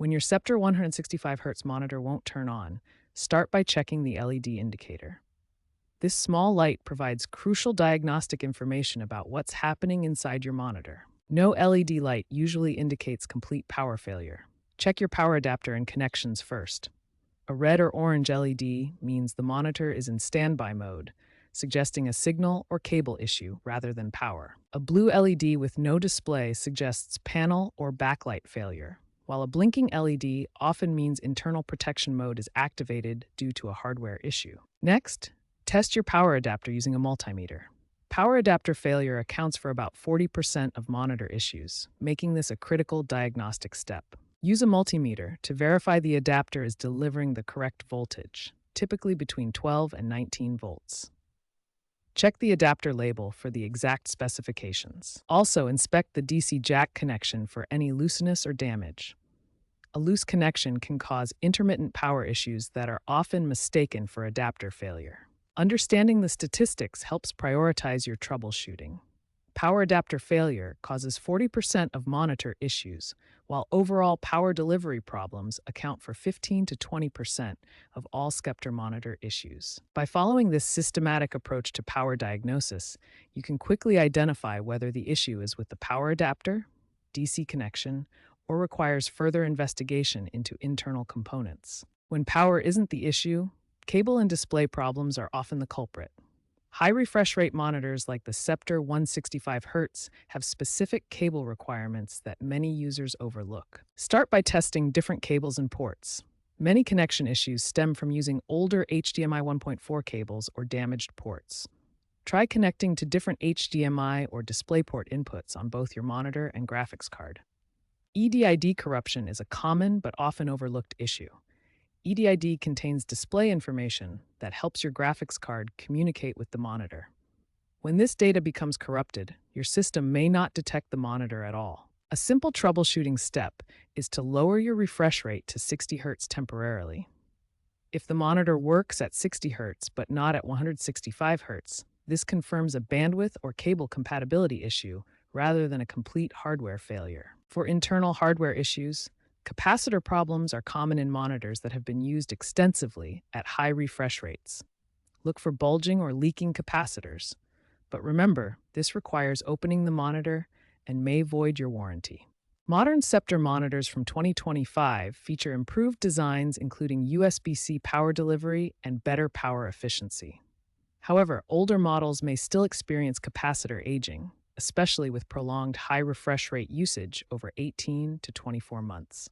When your Sceptre 165Hz monitor won't turn on, start by checking the LED indicator. This small light provides crucial diagnostic information about what's happening inside your monitor. No LED light usually indicates complete power failure. Check your power adapter and connections first. A red or orange LED means the monitor is in standby mode, suggesting a signal or cable issue rather than power. A blue LED with no display suggests panel or backlight failure, while a blinking LED often means internal protection mode is activated due to a hardware issue. Next, test your power adapter using a multimeter. Power adapter failure accounts for about 40% of monitor issues, making this a critical diagnostic step. Use a multimeter to verify the adapter is delivering the correct voltage, typically between 12 and 19 volts. Check the adapter label for the exact specifications. Also, inspect the DC jack connection for any looseness or damage. A loose connection can cause intermittent power issues that are often mistaken for adapter failure. Understanding the statistics helps prioritize your troubleshooting. Power adapter failure causes 40% of monitor issues, while overall power delivery problems account for 15 to 20% of all Sceptre monitor issues. By following this systematic approach to power diagnosis, you can quickly identify whether the issue is with the power adapter, DC connection, or requires further investigation into internal components. When power isn't the issue, cable and display problems are often the culprit. High refresh rate monitors like the Sceptre 165Hz have specific cable requirements that many users overlook. Start by testing different cables and ports. Many connection issues stem from using older HDMI 1.4 cables or damaged ports. Try connecting to different HDMI or DisplayPort inputs on both your monitor and graphics card. EDID corruption is a common but often overlooked issue. EDID contains display information that helps your graphics card communicate with the monitor. When this data becomes corrupted, your system may not detect the monitor at all. A simple troubleshooting step is to lower your refresh rate to 60 Hz temporarily. If the monitor works at 60 Hz but not at 165 Hz, this confirms a bandwidth or cable compatibility issue rather than a complete hardware failure. For internal hardware issues, capacitor problems are common in monitors that have been used extensively at high refresh rates. Look for bulging or leaking capacitors. But remember, this requires opening the monitor and may void your warranty. Modern Sceptre monitors from 2025 feature improved designs including USB-C power delivery and better power efficiency. However, older models may still experience capacitor aging, especially with prolonged high refresh rate usage over 18 to 24 months.